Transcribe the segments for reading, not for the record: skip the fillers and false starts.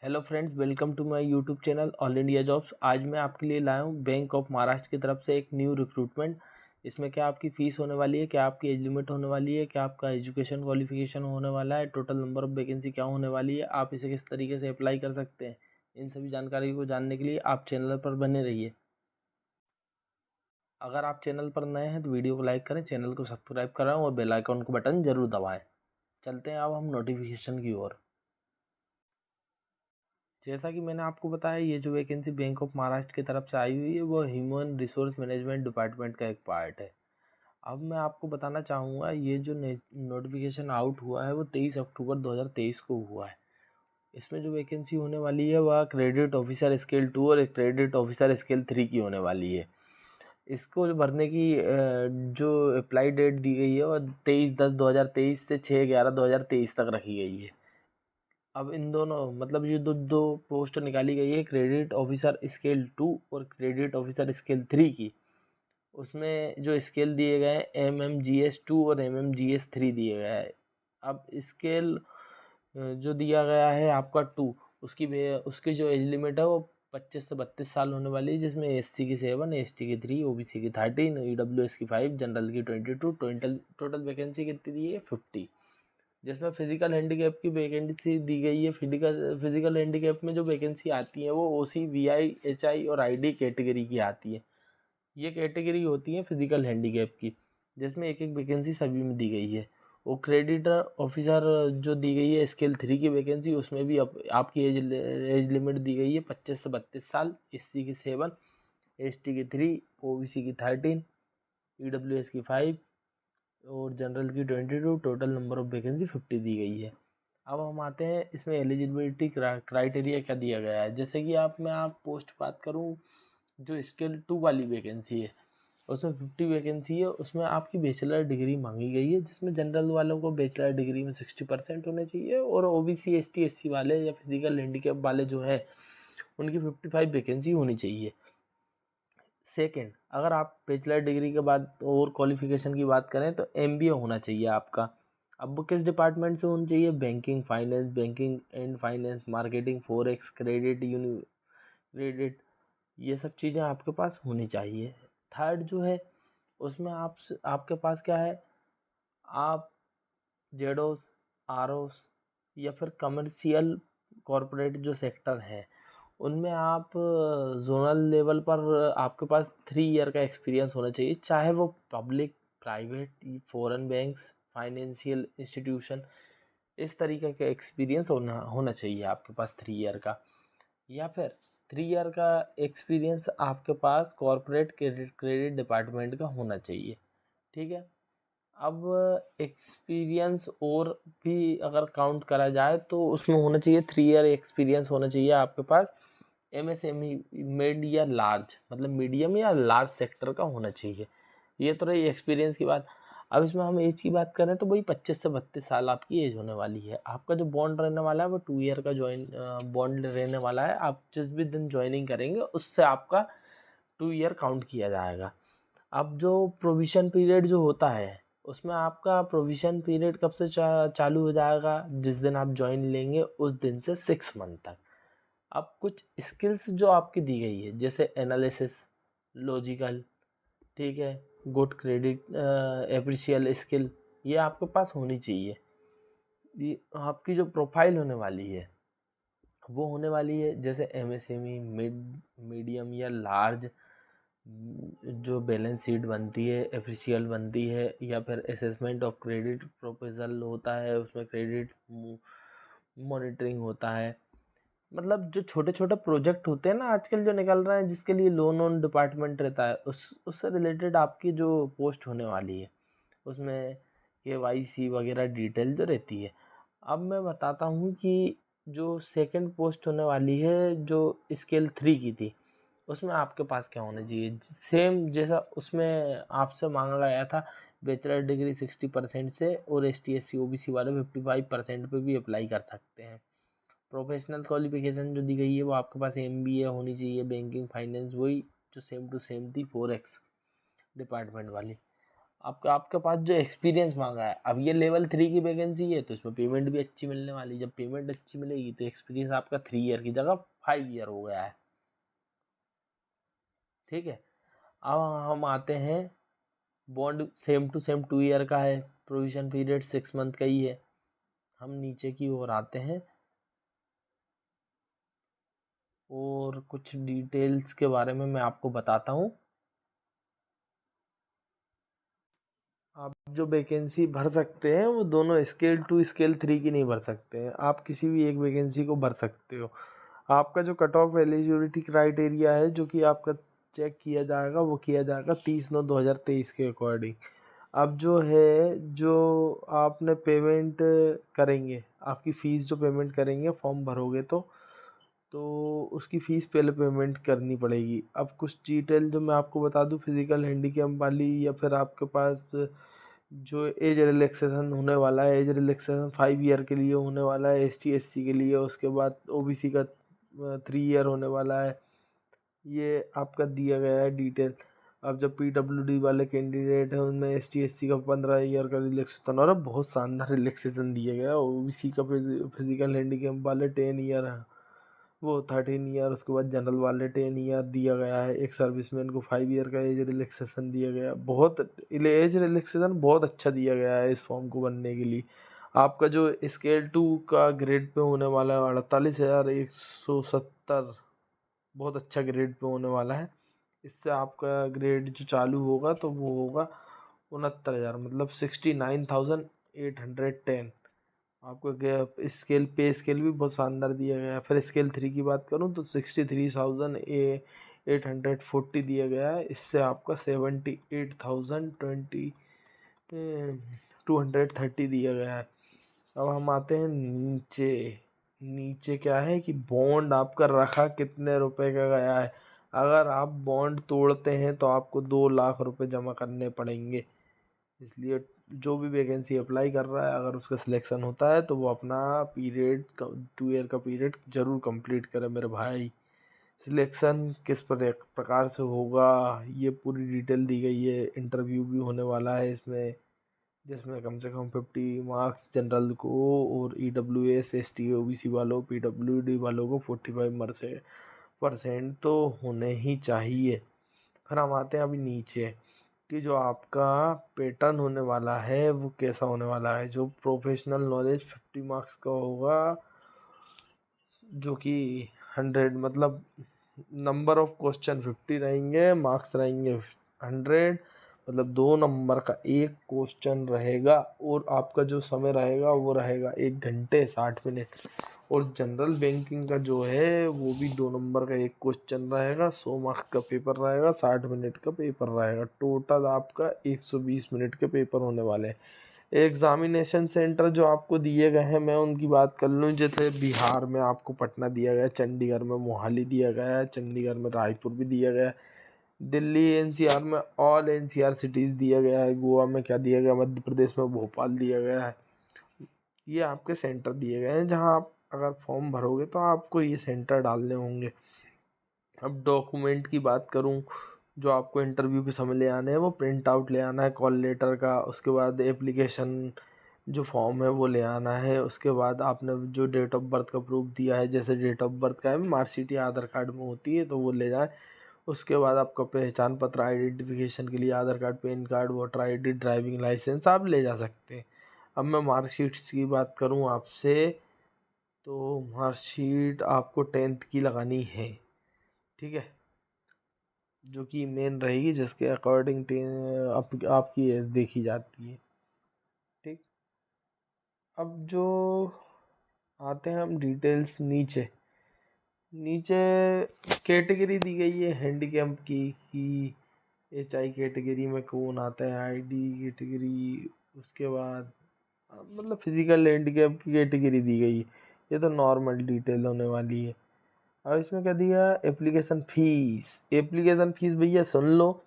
Hello friends, welcome to my YouTube channel All India Jobs. आज मैं आपके लिए लाया हूँ बैंक ऑफ महाराष्ट्र की तरफ से एक न्यू रिक्रूटमेंट। इसमें क्या आपकी फ़ीस होने वाली है, क्या आपकी एज लिमिट होने वाली है, क्या आपका एजुकेशन क्वालिफिकेशन होने वाला है, टोटल नंबर ऑफ़ वैकेंसी क्या होने वाली है, आप इसे किस तरीके से अप्लाई कर सकते हैं, इन सभी जानकारी को जानने के लिए आप चैनल पर बने रहिए। अगर आप चैनल पर नए हैं तो वीडियो को लाइक करें, चैनल को सब्सक्राइब करें और बेल आइकन को बटन ज़रूर दबाएँ। चलते हैं अब हम नोटिफिकेशन की ओर। जैसा कि मैंने आपको बताया, ये जो वैकेंसी बैंक ऑफ महाराष्ट्र की तरफ से आई हुई है वो ह्यूमन रिसोर्स मैनेजमेंट डिपार्टमेंट का एक पार्ट है। अब मैं आपको बताना चाहूँगा, ये जो नोटिफिकेशन आउट हुआ है वो 23 अक्टूबर 2023 को हुआ है। इसमें जो वैकेंसी होने वाली है वह क्रेडिट ऑफिसर स्केल 2 और क्रेडिट ऑफिसर स्केल 3 की होने वाली है। इसको जो भरने की जो अप्लाई डेट दी गई है वह 23/10/2023 से 6/11/2023 तक रखी गई है। अब इन दोनों मतलब ये दो दो पोस्ट निकाली गई है, क्रेडिट ऑफिसर स्केल 2 और क्रेडिट ऑफिसर स्केल 3 की। उसमें जो स्केल दिए गए हैं MMGS 2 और MMGS 3 दिए गए हैं। अब स्केल जो दिया गया है आपका 2, उसकी जो एज लिमिट है वो 25 से 32 साल होने वाली है, जिसमें SC की 7, ST की 3, OBC की 13, EWS की 5, जनरल की 22, टोटल वैकेंसी कितनी दी है 50। जिसमें फिजिकल हैंडीकैप की वैकेंसी दी गई है। फिजिकल हैंडीकैप में जो वैकेंसी आती है वो OC, VI, HI और ID कैटेगरी की आती है। ये कैटेगरी होती है फिजिकल हैंडीकैप की, जिसमें एक एक वैकेंसी सभी में दी गई है। वो क्रेडिटर ऑफिसर जो दी गई है स्केल 3 की वैकेंसी, उसमें भी आपकी एज लिमिट दी गई है 25 से 32 साल, SC की 7, ST की 3, OBC की 13, EWS की 5 और जनरल की 22। टोटल नंबर ऑफ वैकेंसी 50 दी गई है। अब हम आते हैं इसमें एलिजिबिलिटी क्राइटेरिया क्या दिया गया है। जैसे कि आप पोस्ट बात करूं, जो स्केल 2 वाली वैकेंसी है उसमें 50 वैकेंसी है। उसमें आपकी बैचलर डिग्री मांगी गई है, जिसमें जनरल वालों को बैचलर डिग्री में 60% होने चाहिए और OBC, ST, SC वाले या फिजिकल हैंडीकैप वाले जो है उनकी 55 वैकेंसी होनी चाहिए। सेकेंड, अगर आप बैचलर डिग्री के बाद और क्वालिफिकेशन की बात करें तो MBA होना चाहिए आपका। अब वो किस डिपार्टमेंट से होनी चाहिए? Banking and finance, marketing, forex, credit, ये सब चीज़ें आपके पास होनी चाहिए। थर्ड जो है उसमें आपके पास क्या है, आप जेडोस, आरओस या फिर कमर्शियल कॉरपोरेट जो सेक्टर है उनमें आप जोनल लेवल पर आपके पास 3 ईयर का एक्सपीरियंस होना चाहिए, चाहे वो public, private, foreign banks, financial institution, इस तरीके का एक्सपीरियंस होना होना चाहिए आपके पास 3 ईयर का। या फिर 3 ईयर का एक्सपीरियंस आपके पास कॉरपोरेट क्रेडिट डिपार्टमेंट का होना चाहिए। ठीक है। अब एक्सपीरियंस और भी अगर काउंट करा जाए तो उसमें होना चाहिए 3 ईयर एक्सपीरियंस होना चाहिए आपके पास MSME मिड या लार्ज, मतलब मीडियम या लार्ज सेक्टर का होना चाहिए। ये तो रही एक्सपीरियंस की बात। अब इसमें हम एज की बात करें तो वही 25 से 32 साल आपकी एज होने वाली है। आपका जो बॉन्ड रहने वाला है वो 2 ईयर का बॉन्ड रहने वाला है। आप जिस भी दिन ज्वाइनिंग करेंगे उससे आपका 2 ईयर काउंट किया जाएगा। अब जो प्रोविज़न पीरियड जो होता है उसमें आपका प्रोविज़न पीरियड कब से चालू हो जाएगा? जिस दिन आप ज्वाइन लेंगे उस दिन से 6 मंथ तक। अब कुछ स्किल्स जो आपकी दी गई है, जैसे एनालिसिस, लॉजिकल, ठीक है, गुड क्रेडिट एप्रिशियल स्किल, ये आपके पास होनी चाहिए। ये आपकी जो प्रोफाइल होने वाली है वो होने वाली है जैसे MSME, मीडियम या लार्ज, जो बैलेंस शीट बनती है, एप्रिशियल बनती है, या फिर असेसमेंट ऑफ क्रेडिट प्रोपोजल होता है, उसमें क्रेडिट मॉनिटरिंग होता है। मतलब जो छोटे छोटे प्रोजेक्ट होते हैं ना आजकल जो निकल रहे हैं, जिसके लिए लोन डिपार्टमेंट रहता है, उससे रिलेटेड आपकी जो पोस्ट होने वाली है उसमें KYC वगैरह डिटेल जो रहती है। अब मैं बताता हूँ कि जो सेकंड पोस्ट होने वाली है जो स्केल 3 की थी, उसमें आपके पास क्या होना चाहिए? सेम जैसा उसमें आपसे मांगा गया था, बैचलर डिग्री 60% से, और ST SC OBC वाले 55% पे भी अप्लाई कर सकते हैं। प्रोफेशनल क्वालिफिकेशन जो दी गई है वो आपके पास MBA होनी चाहिए, बैंकिंग फाइनेंस, वही जो सेम टू सेम थी फॉरेक्स डिपार्टमेंट वाली। आपका आपके पास जो एक्सपीरियंस मांगा है। अब ये लेवल 3 की वैकेंसी है तो इसमें पेमेंट भी अच्छी मिलने वाली। जब पेमेंट अच्छी मिलेगी तो एक्सपीरियंस आपका 3 ईयर की जगह 5 ईयर हो गया है। ठीक है, अब हम आते हैं, bond same to same 2 year का है, प्रोविजन पीरियड 6 मंथ का ही है। हम नीचे की ओर आते हैं और कुछ डिटेल्स के बारे में मैं आपको बताता हूँ। आप जो वैकेंसी भर सकते हैं वो दोनों स्केल 2 स्केल 3 की नहीं भर सकते हैं। आप किसी भी एक वैकेंसी को भर सकते हो। आपका जो कट ऑफ एलिजिबिलिटी क्राइटेरिया है जो कि आपका चेक किया जाएगा वो किया जाएगा 30/9/2023 के अकॉर्डिंग। अब जो है, जो आपने पेमेंट करेंगे, आपकी फ़ीस जो पेमेंट करेंगे फॉर्म भरोगे तो उसकी फ़ीस पहले पेमेंट करनी पड़ेगी। अब कुछ डिटेल जो मैं आपको बता दूं, फिज़िकल हैंडीकैप वाली या फिर आपके पास जो एज रिलैक्सेशन होने वाला है, एज रिलैक्सेशन 5 ईयर के लिए होने वाला है ST SC के लिए। उसके बाद OBC का 3 ईयर होने वाला है। ये आपका दिया गया है डिटेल। अब जब PWD वाले कैंडिडेट हैं उनमें ST SC का 15 ईयर का रिलैक्सेशन, और बहुत शानदार रिलैक्सेशन दिया गया है। OBC का फिजिकल हैंडीकैप वाले 10 ईयर है, वो 13 ईयर। उसके बाद जनरल वाले 10 ईयर दिया गया है। एक सर्विसमैन को 5 ईयर का एज रिलैक्सेशन दिया गया। बहुत एज रिलैक्सेशन बहुत अच्छा दिया गया है इस फॉर्म को बनने के लिए। आपका जो स्केल 2 का ग्रेड पे होने वाला है 48,170, बहुत अच्छा ग्रेड पे होने वाला है। इससे आपका ग्रेड जो चालू होगा तो वो होगा 69,000, मतलब 69,810। आपको गैप स्केल पे स्केल भी बहुत शानदार दिया गया है। फिर स्केल 3 की बात करूँ तो 63,840 दिया गया है। इससे आपका 78,230 दिया गया है। अब हम आते हैं नीचे। नीचे क्या है कि बॉन्ड आपका रखा कितने रुपए का गया है। अगर आप बॉन्ड तोड़ते हैं तो आपको 2 लाख रुपए जमा करने पड़ेंगे। इसलिए जो भी वैकेंसी अप्लाई कर रहा है, अगर उसका सिलेक्शन होता है तो वो अपना पीरियड 2 ईयर का पीरियड ज़रूर कंप्लीट करे मेरे भाई। सिलेक्शन किस प्रकार से होगा ये पूरी डिटेल दी गई है। इंटरव्यू भी होने वाला है इसमें, जिसमें कम से कम 50 मार्क्स जनरल को, और EWS ST OBC वालों PWD वालों को 45% तो होने ही चाहिए। फिर हम आते हैं अभी नीचे कि जो आपका पैटर्न होने वाला है वो कैसा होने वाला है। जो प्रोफेशनल नॉलेज 50 मार्क्स का होगा, जो कि 100, मतलब नंबर ऑफ क्वेश्चन 50 रहेंगे, मार्क्स रहेंगे 100, मतलब 2 नंबर का एक क्वेश्चन रहेगा। और आपका जो समय रहेगा वो रहेगा 1 घंटे 60 मिनट। और जनरल बैंकिंग का जो है वो भी 2 नंबर का एक क्वेश्चन रहेगा, 100 मार्क्स का पेपर रहेगा, 60 मिनट का पेपर रहेगा। टोटल आपका 120 मिनट के पेपर होने वाले हैं। एग्जामिनेशन सेंटर जो आपको दिए गए हैं, मैं उनकी बात कर लूँ। जैसे बिहार में आपको पटना दिया गया है, चंडीगढ़ में मोहाली दिया गया है, चंडीगढ़ में रायपुर भी दिया गया है, दिल्ली NCR में ऑल NCR सिटीज़ दिया गया है, गोवा में क्या दिया गया, मध्य प्रदेश में भोपाल दिया गया है। ये आपके सेंटर दिए गए हैं जहाँ आप अगर फॉर्म भरोगे तो आपको ये सेंटर डालने होंगे। अब डॉक्यूमेंट की बात करूँ, जो आपको इंटरव्यू के समय ले आने हैं वो प्रिंट आउट ले आना है कॉल लेटर का। उसके बाद एप्लीकेशन जो फॉर्म है वो ले आना है। उसके बाद आपने जो डेट ऑफ बर्थ का प्रूफ दिया है, जैसे डेट ऑफ बर्थ का है मार्कशीट या आधार कार्ड में होती है तो वो ले जाए। उसके बाद आपका पहचान पत्र आइडेंटिफिकेशन के लिए Aadhaar card, PAN card, voter ID, driving licence आप ले जा सकते हैं। अब मैं मार्कशीट्स की बात करूँ आपसे, तो मार्कशीट आपको 10th की लगानी है। ठीक है, जो कि मेन रहेगी, जिसके अकॉर्डिंग आपकी एज देखी जाती है। ठीक, अब जो आते हैं हम डिटेल्स नीचे। नीचे कैटेगरी दी गई है हैंडीकैप की कि HI कैटेगरी में कौन आता है, ID कैटेगरी। उसके बाद मतलब फिजिकल हैंडीकैप की कैटेगरी दी गई है। ये तो नॉर्मल डिटेल होने वाली है। अब इसमें क्या दिया, एप्लीकेशन फ़ीस। एप्लीकेशन फ़ीस भैया सुन लो,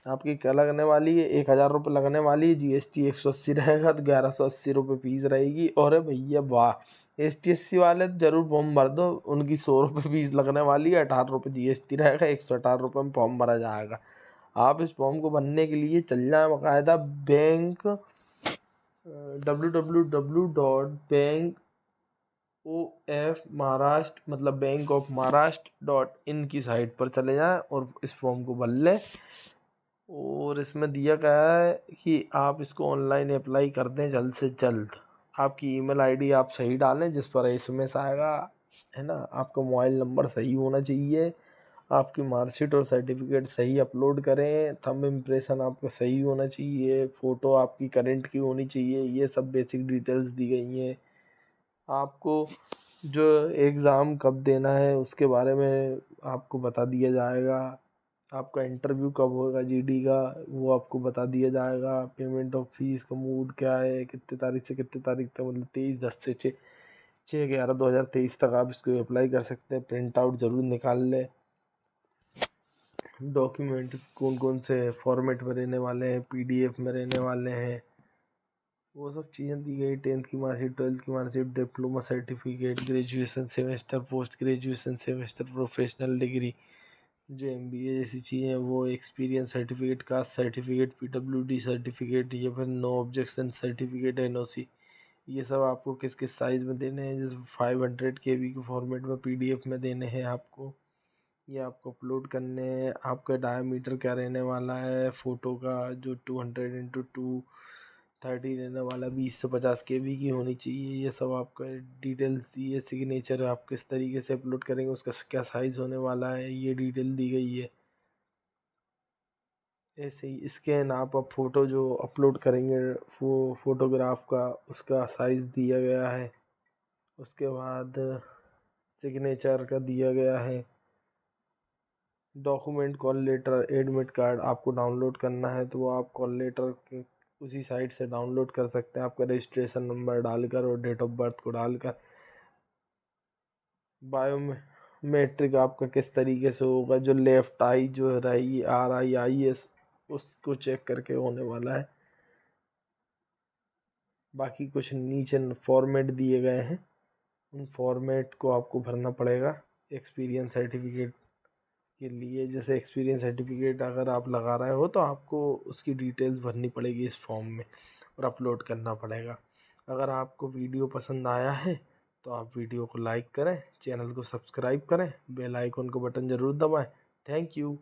आपकी क्या लगने वाली है, 1,000 रुपये लगने वाली है। GST 180 रहेगा तो 1,180 रुपये फीस रहेगी। और भैया वाह, ST SC वाले तो जरूर फॉर्म भर दो, उनकी 100 रुपये फीस लगने वाली है, 18 रुपये GST रहेगा, 118 रुपये में फॉर्म भरा जाएगा। आप इस फॉर्म को भरने के लिए चल जाएं बाकायदा बैंक www.bank.of.महाराष्ट्र मतलब bankofmaharashtra.in की साइट पर चले जाएं और इस फॉर्म को भर लें। और इसमें दिया गया है कि आप इसको ऑनलाइन अप्लाई कर दें जल्द से जल्द। आपकी ईमेल आईडी आप सही डालें जिस पर एसएमएस आएगा, है ना। आपका मोबाइल नंबर सही होना चाहिए। आपकी मार्कशीट और सर्टिफिकेट सही अपलोड करें। थंब इम्प्रेशन आपका सही होना चाहिए। फ़ोटो आपकी करंट की होनी चाहिए। ये सब बेसिक डिटेल्स दी गई हैं। आपको जो एग्ज़ाम कब देना है उसके बारे में आपको बता दिया जाएगा। आपका इंटरव्यू कब होगा जीडी का वो आपको बता दिया जाएगा। पेमेंट ऑफ फीस का मूड क्या है, कितने तारीख से कितने तारीख तक, मतलब 23/10 से 6/11/2023 तक आप इसको अप्लाई कर सकते हैं। प्रिंट आउट ज़रूर निकाल लें। डॉक्यूमेंट कौन कौन से फॉर्मेट में रहने वाले हैं, पीडीएफ में रहने वाले हैं, वो सब चीज़ें दी गई। 10th की मार्कशीट, 12th की marksheet, diploma certificate, graduation semester, post graduation semester, professional degree जो एमबीए जैसी चीज़ें हैं वो, experience certificate, caste certificate, PWD certificate या फिर नो ऑब्जेक्शन सर्टिफिकेट, एनओसी, ये सब आपको किस किस साइज़ में देने हैं। जैसे 500 KB के फॉर्मेट में पीडीएफ में देने हैं आपको। ये आपको अपलोड करने हैं। आपका डायमीटर क्या रहने वाला है फ़ोटो का, जो 200x230 रहने वाला, 20 से 50 KB की होनी चाहिए। ये सब आपका डिटेल्स दी है। सिग्नेचर आप किस तरीके से अपलोड करेंगे, उसका क्या साइज़ होने वाला है, ये डिटेल दी गई है। ऐसे ही स्कैन आप फ़ोटो जो अपलोड करेंगे फोटोग्राफ का, उसका साइज़ दिया गया है। उसके बाद सिग्नेचर का दिया गया है। Document, call letter, admit card आपको डाउनलोड करना है तो वो आप कॉल लेटर के उसी साइट से डाउनलोड कर सकते हैं। आपका रजिस्ट्रेशन नंबर डालकर और डेट ऑफ बर्थ को डालकर। बायोमेट्रिक आपका किस तरीके से होगा, जो लेफ्ट आई जो रही RIIS उसको चेक करके होने वाला है। बाकी कुछ नीचे फॉर्मेट दिए गए हैं, उन फॉर्मेट को आपको भरना पड़ेगा। एक्सपीरियंस सर्टिफिकेट के लिए, जैसे एक्सपीरियंस सर्टिफिकेट अगर आप लगा रहे हो तो आपको उसकी डिटेल्स भरनी पड़ेगी इस फॉर्म में और अपलोड करना पड़ेगा। अगर आपको वीडियो पसंद आया है तो आप वीडियो को लाइक करें, चैनल को सब्सक्राइब करें, बेल आइकन को बटन ज़रूर दबाएं। Thank you.